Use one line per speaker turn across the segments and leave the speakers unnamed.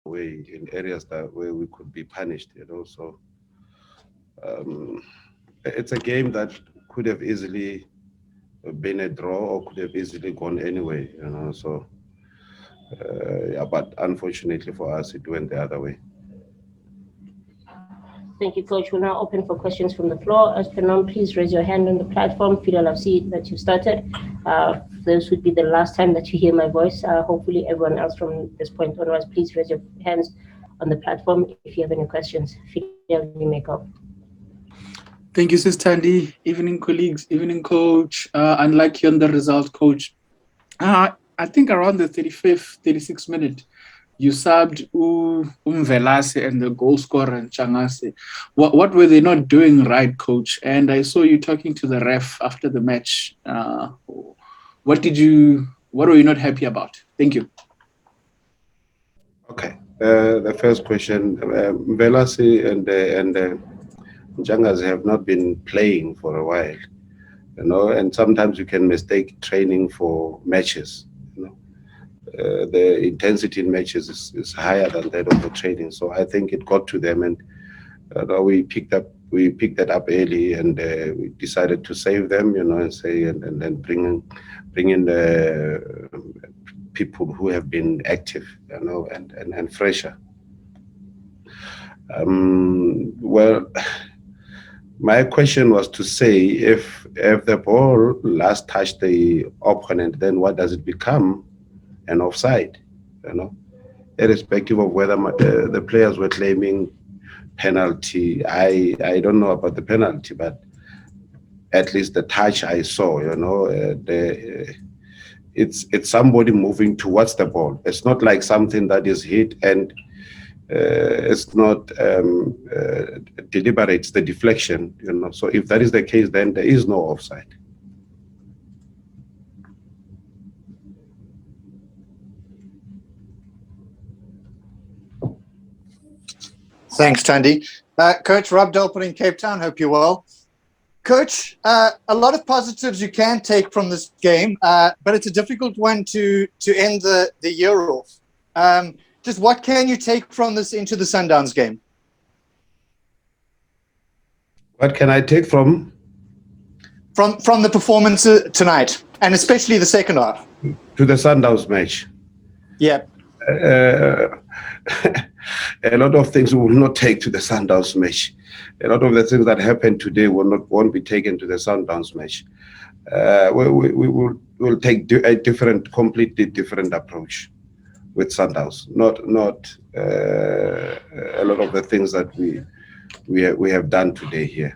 way in areas that where we could be punished, So it's a game that could have easily been a draw or could have easily gone anyway, So yeah, but unfortunately for us, it went the other way.
Thank you, Coach. We're now open for questions from the floor. As per norm, please raise your hand on the platform. Fidel, I've seen that you started. This would be the last time that you hear my voice. Hopefully, everyone else from this point onwards, please raise your hands on the platform if you have any questions. Fidel, you may go.
Thank you, Sis Tandy. Evening, colleagues. Evening, Coach. Unlike you on the result, Coach. I think around the 35th, 36th minute, you subbed Velase and the goal scorer and Changase. What were they not doing right, Coach? And I saw you talking to the ref after the match. What were you not happy about? Thank you.
Okay. The first question, Velase and Jangas have not been playing for a while, and sometimes you can mistake training for matches. The intensity in matches is higher than that of the training, so I think it got to them, and we picked that up early, and we decided to save them, and say and then bring in the people who have been active, and fresher. Well, my question was to say, if the ball last touched the opponent, then what does it become? An offside, irrespective of whether the players were claiming penalty. I don't know about the penalty, but at least the touch I saw, it's somebody moving towards the ball. It's not like something that is hit and it's not deliberate. It's the deflection, So if that is the case, then there is no offside.
Thanks, Tandy. Coach Rob Delpit in Cape Town, hope you're well. Coach, a lot of positives you can take from this game, but it's a difficult one to end the year off. Just what can you take from this into the Sundowns game?
What can I take from?
From the performance tonight, and especially the second half?
To the Sundowns match?
Yeah.
A lot of things we will not take to the Sundowns match. A lot of the things that happened today won't be taken to the Sundowns match. We'll take a completely different approach with Sundowns. Not a lot of the things that we have done today here.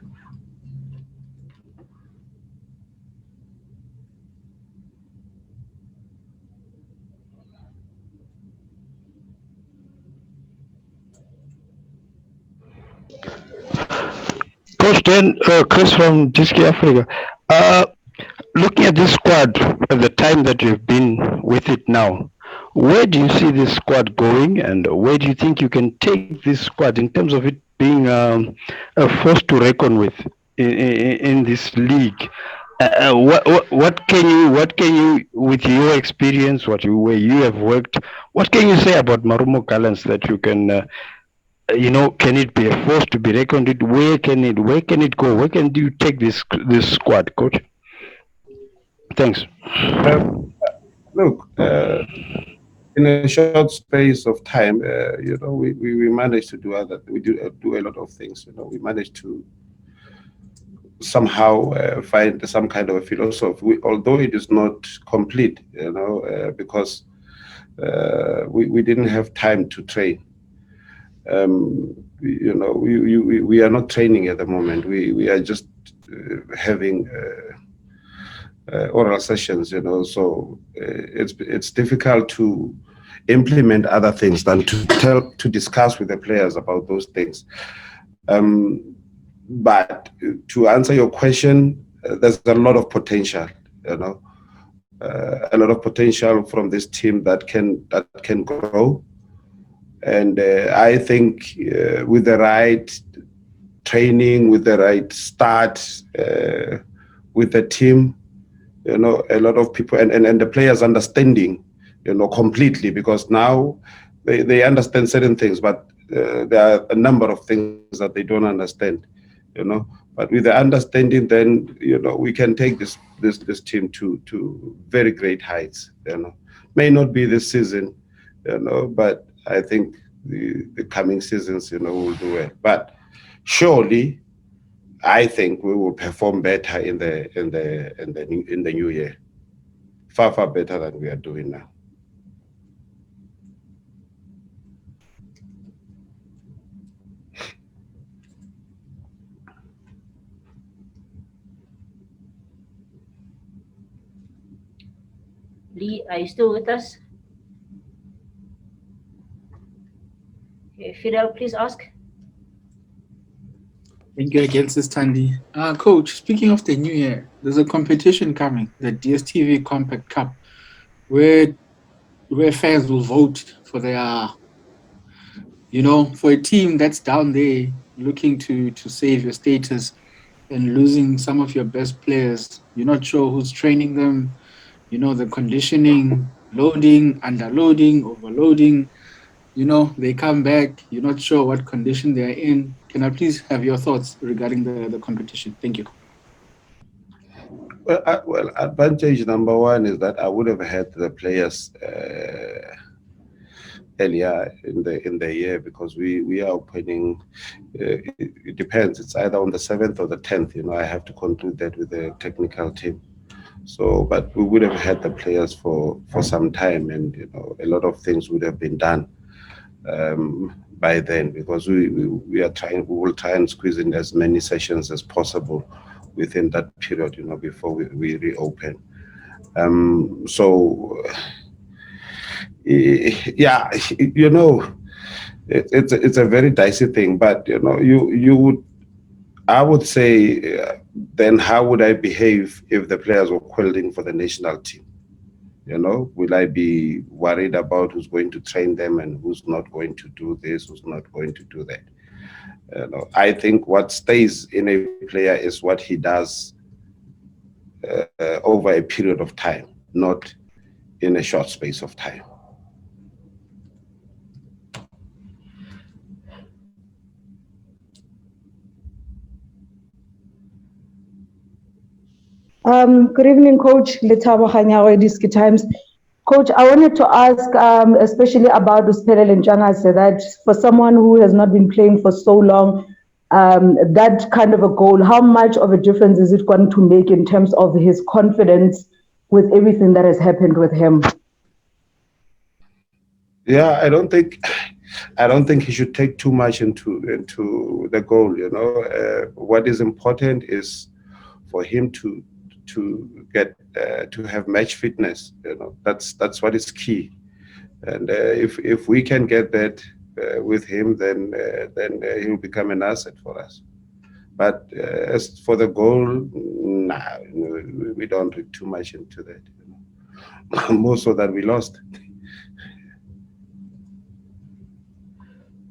Coach Dan, Chris from DStv Africa. Looking at this squad at the time that you've been with it now, where do you see this squad going, and where do you think you can take this squad in terms of it being a force to reckon with in this league? What can you, with your experience, where you have worked, what can you say about Marumo Gallants that you can? Can it be a force to be reckoned with? Where can it go? Where can you take this squad, Coach? Thanks.
Look, in a short space of time, we managed to do a lot of things. We managed to somehow find some kind of a philosophy, although it is not complete, because we didn't have time to train. We are not training at the moment. We are just having oral sessions, so it's difficult to implement other things than to discuss with the players about those things. But to answer your question, there's a lot of potential, a lot of potential from this team that can grow. And I think with the right training, with the right start, with the team, a lot of people and the players understanding, completely, because now they understand certain things, but there are a number of things that they don't understand, you know. But with the understanding, then we can take this team to very great heights. May not be this season, but I think the coming seasons, will do well. But surely, I think we will perform better in the new year, far better than we are doing now.
Lee, are you still with us? Okay, Fidel, please ask.
Thank you again, Sis Tandy. Coach, speaking of the new year, there's a competition coming, the DStv Compact Cup, where fans will vote for their, for a team that's down there looking to save your status and losing some of your best players. You're not sure who's training them, the conditioning, loading, underloading, overloading. They come back, you're not sure what condition they're in. Can I please have your thoughts regarding the competition? Thank you.
Well, advantage number one is that I would have had the players earlier in the year, because we are opening. It depends. It's either on the 7th or the 10th. I have to conclude that with the technical team. So, but we would have had the players for some time, and a lot of things would have been done by then, because we will try and squeeze in as many sessions as possible within that period, before we reopen. So yeah, it's a very dicey thing, but you would, I would say, then how would I behave if the players were quelling for the national team? Will I be worried about who's going to train them and who's not going to do this, who's not going to do that? I think what stays in a player is what he does over a period of time, not in a short space of time.
Good evening, Coach. Letabo Hanyawe Diski Times. Coach, I wanted to ask, especially about Uspelele Ntshangase, that for someone who has not been playing for so long, that kind of a goal, how much of a difference is it going to make in terms of his confidence with everything that has happened with him?
Yeah, I don't think he should take too much into the goal. What is important is for him to get to have match fitness. That's what is key. And if we can get that with him, then he'll become an asset for us. But as for the goal, nah, we don't read too much into that. More so that we lost.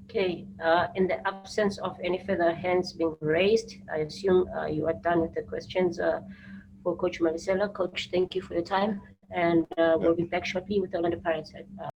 Okay, in the absence of any further hands being raised, I assume you are done with the questions for Coach Malesela. Coach, thank you for your time, and we'll be back shortly with the Orlando Pirates.